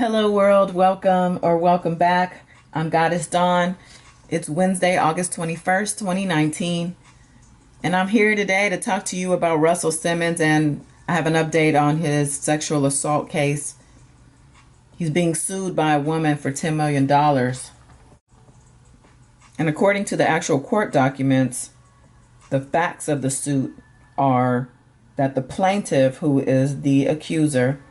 Hello world, welcome back. I'm Goddess Dawn. It's Wednesday, August 21st, 2019. And I'm here today to talk to you about Russell Simmons, and I have an update on his sexual assault case. He's being sued by a woman for $10 million. And according to the actual court documents, the facts of the suit are that the plaintiff, who is the accuser,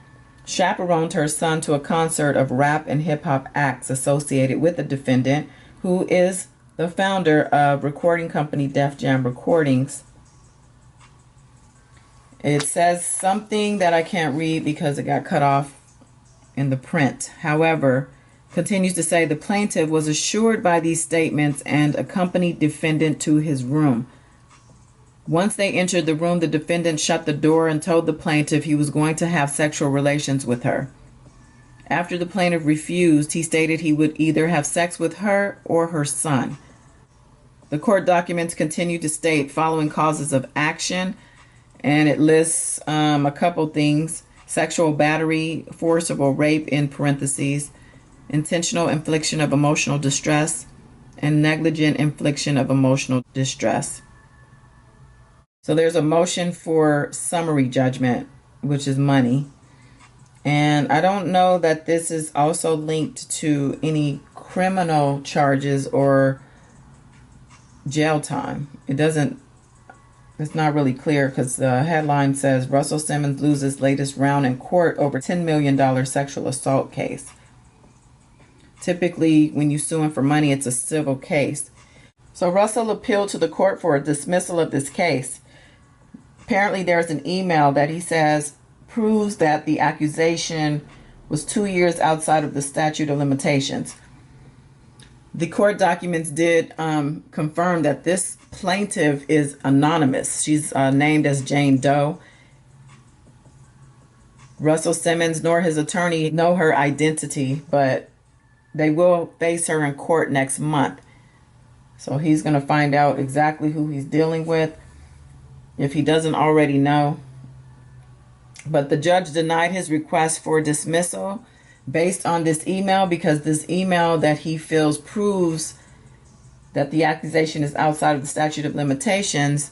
chaperoned her son to a concert of rap and hip-hop acts associated with the defendant, who is the founder of recording company Def Jam Recordings. It says something that I can't read because it got cut off in the print. However, continues to say the plaintiff was assured by these statements and accompanied defendant to his room. Once they entered the room, the defendant shut the door and told the plaintiff he was going to have sexual relations with her. After the plaintiff refused, he stated he would either have sex with her or her son. The court documents continue to state following causes of action, and it lists a couple things: sexual battery, forcible rape in parentheses, intentional infliction of emotional distress, and negligent infliction of emotional distress. So there's a motion for summary judgment, which is money. And I don't know that this is also linked to any criminal charges or jail time. It's not really clear because the headline says Russell Simmons loses latest round in court over $10 million sexual assault case. Typically, when you're suing for money, it's a civil case. So Russell appealed to the court for a dismissal of this case. Apparently, there's an email that he says proves that the accusation was 2 years outside of the statute of limitations. The court documents did confirm that this plaintiff is anonymous. She's named as Jane Doe. Russell Simmons nor his attorney know her identity, but they will face her in court next month. So he's going to find out exactly who he's dealing with, if he doesn't already know. But the judge denied his request for dismissal based on this email, because this email that he feels proves that the accusation is outside of the statute of limitations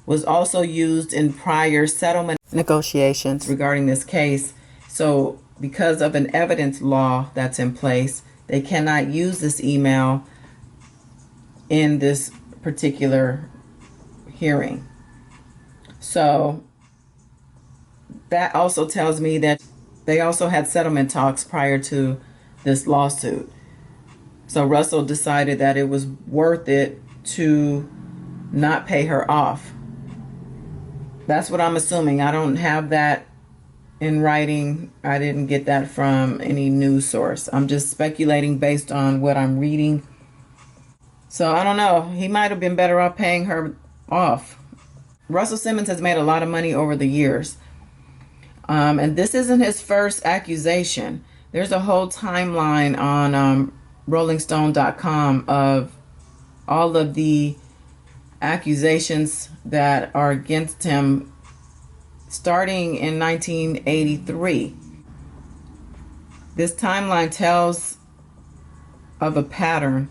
was also used in prior settlement negotiations regarding this case. So because of an evidence law that's in place, they cannot use this email in this particular hearing. So that also tells me that they also had settlement talks prior to this lawsuit. So Russell decided that it was worth it to not pay her off. That's what I'm assuming. I don't have that in writing. I didn't get that from any news source. I'm just speculating based on what I'm reading. So I don't know. He might have been better off paying her off. Russell Simmons has made a lot of money over the years. And this isn't his first accusation. There's a whole timeline on rollingstone.com of all of the accusations that are against him starting in 1983. This timeline tells of a pattern.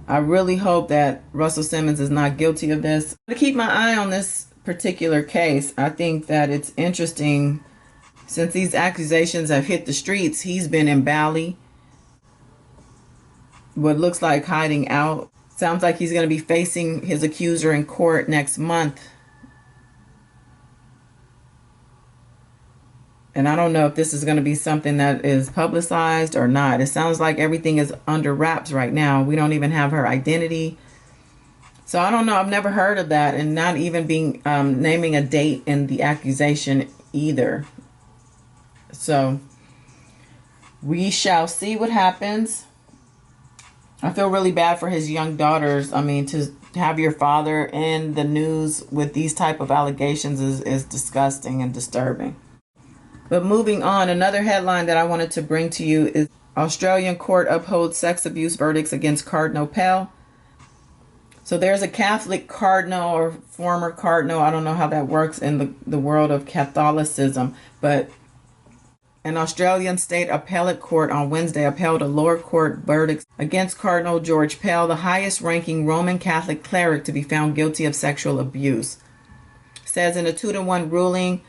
I really hope that Russell Simmons is not guilty of this. To keep my eye on this particular case, I think that it's interesting. Since these accusations have hit the streets, he's been in Bali, what looks like hiding out. Sounds like he's going to be facing his accuser in court next month. And I don't know if this is going to be something that is publicized or not. It sounds like everything is under wraps right now. We don't even have her identity. So I don't know. I've never heard of that, and not even being naming a date in the accusation either. So we shall see what happens. I feel really bad for his young daughters. I mean, to have your father in the news with these type of allegations is disgusting and disturbing. But moving on, another headline that I wanted to bring to you is Australian court upholds sex abuse verdicts against Cardinal Pell. So there's a Catholic cardinal or former cardinal. I don't know how that works in the world of Catholicism, but An Australian state appellate court on Wednesday upheld a lower court verdict against Cardinal George Pell, the highest-ranking Roman Catholic cleric to be found guilty of sexual abuse. It says in a 2-1 ruling,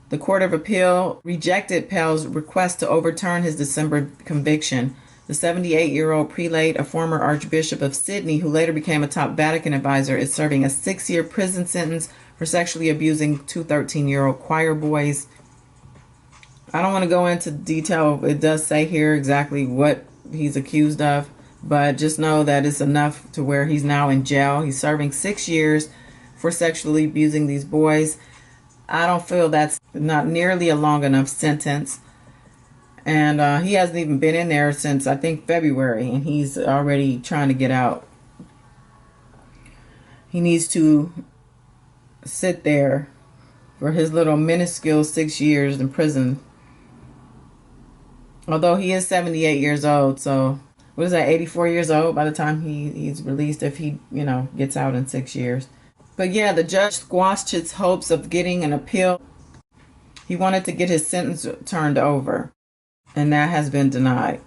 the Court of Appeal rejected Pell's request to overturn his December conviction. The 78-year-old prelate, a former Archbishop of Sydney, who later became a top Vatican advisor, is serving a 6-year prison sentence for sexually abusing 2 13-year-old choir boys. I don't want to go into detail. It does say here exactly what he's accused of, but just know that it's enough to where he's now in jail. He's serving 6 years for sexually abusing these boys. I don't feel that's not nearly a long enough sentence. And he hasn't even been in there since, I think, February, and he's already trying to get out. He needs to sit there for his little minuscule 6 years in prison. Although he is 78 years old, so what is that, 84 years old by the time he's released, if he, gets out in 6 years. But yeah, the judge squashed his hopes of getting an appeal. He wanted to get his sentence turned over, and that has been denied.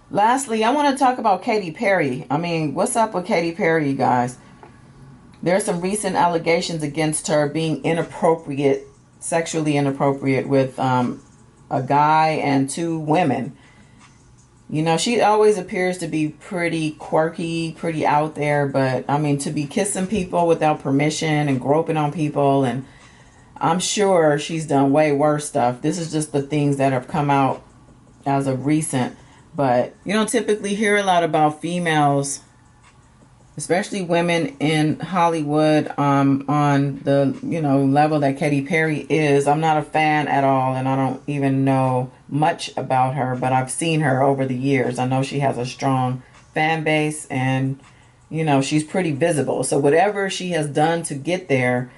Lastly, I want to talk about Katy Perry. What's up with Katy Perry, you guys? There are some recent allegations against her being inappropriate, sexually inappropriate with a guy and 2 women. She always appears to be pretty quirky, pretty out there, but to be kissing people without permission and groping on people, and I'm sure she's done way worse stuff. This is just the things that have come out as of recent, but you don't typically hear a lot about females, especially women in Hollywood, on the level that Katy Perry is. I'm not a fan at all, and I don't even know much about her, but I've seen her over the years. I know she has a strong fan base, and she's pretty visible. So whatever she has done to get there,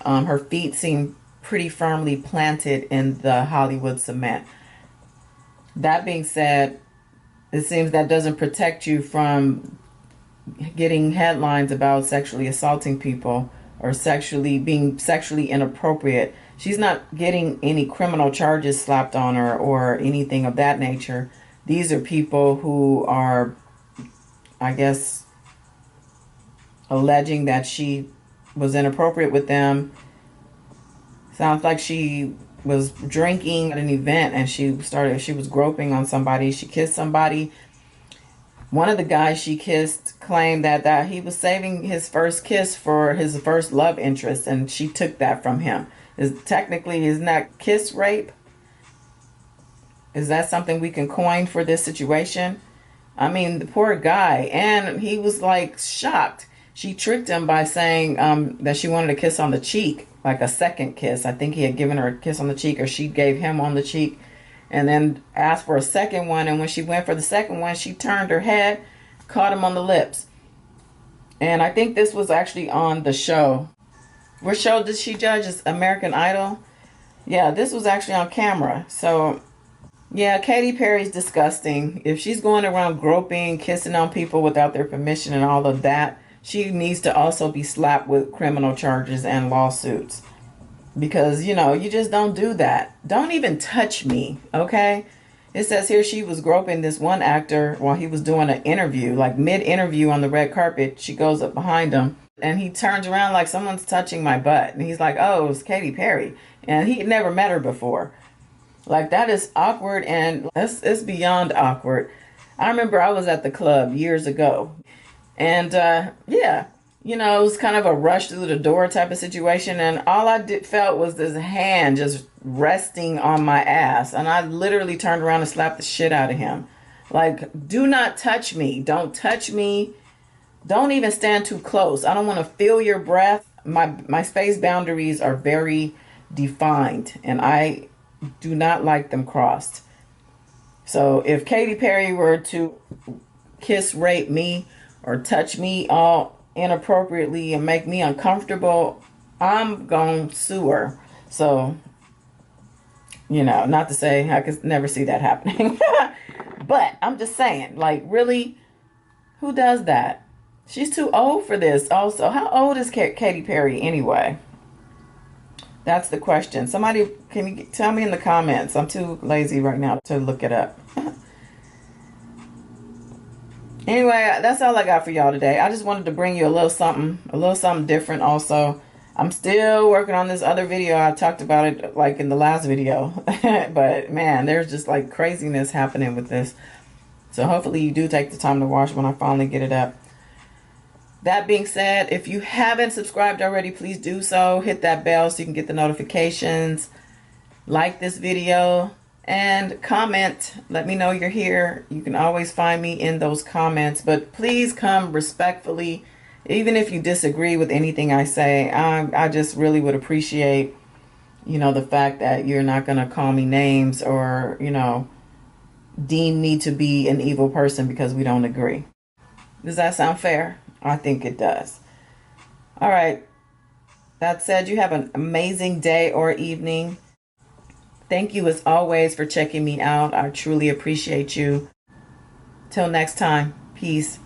her feet seem pretty firmly planted in the Hollywood cement. That being said, it seems that doesn't protect you from getting headlines about sexually assaulting people or being sexually inappropriate. She's not getting any criminal charges slapped on her or anything of that nature. These are people who are, I guess, alleging that she was inappropriate with them. Sounds like she was drinking at an event and she was groping on somebody. She kissed somebody. One of the guys she kissed claimed that he was saving his first kiss for his first love interest, and she took that from him. Isn't that kiss rape? Is that something we can coin for this situation? The poor guy, and he was like shocked. She tricked him by saying that she wanted a kiss on the cheek, like a second kiss. I think he had given her a kiss on the cheek, or she gave him on the cheek, and then asked for a second one. And when she went for the second one, she turned her head, caught him on the lips. And I think this was actually on the show. What show did she judge? American Idol? Yeah, this was actually on camera. So, yeah, Katy Perry's disgusting. If she's going around groping, kissing on people without their permission and all of that, she needs to also be slapped with criminal charges and lawsuits. Because, you just don't do that. Don't even touch me, okay? It says here she was groping this one actor while he was doing an interview, like mid-interview on the red carpet. She goes up behind him, and he turns around like, someone's touching my butt. And he's like, oh, it's Katy Perry. And he had never met her before. Like, that is awkward, and it's beyond awkward. I remember I was at the club years ago. And, yeah. It was kind of a rush through the door type of situation. And all I felt was this hand just resting on my ass. And I literally turned around and slapped the shit out of him. Like, do not touch me. Don't touch me. Don't even stand too close. I don't want to feel your breath. My space boundaries are very defined, and I do not like them crossed. So if Katy Perry were to kiss rape me or touch me all inappropriately and make me uncomfortable, I'm going to sue her. So, not to say I could never see that happening. But I'm just saying, like, really, who does that? She's too old for this also. How old is Katy Perry anyway? That's the question. Somebody, can you tell me in the comments? I'm too lazy right now to look it up. Anyway, that's all I got for y'all today. I just wanted to bring you a little something different also. I'm still working on this other video. I talked about it like in the last video. But man, there's just like craziness happening with this. So hopefully you do take the time to watch when I finally get it up. That being said, if you haven't subscribed already, please do so. Hit that bell so you can get the notifications. Like this video and comment. Let me know you're here. You can always find me in those comments, but please come respectfully. Even if you disagree with anything I say, I just really would appreciate, you know, the fact that you're not going to call me names or, you know, deem me to be an evil person because we don't agree. Does that sound fair? I think it does. All right. That said, you have an amazing day or evening. Thank you as always for checking me out. I truly appreciate you. Till next time. Peace.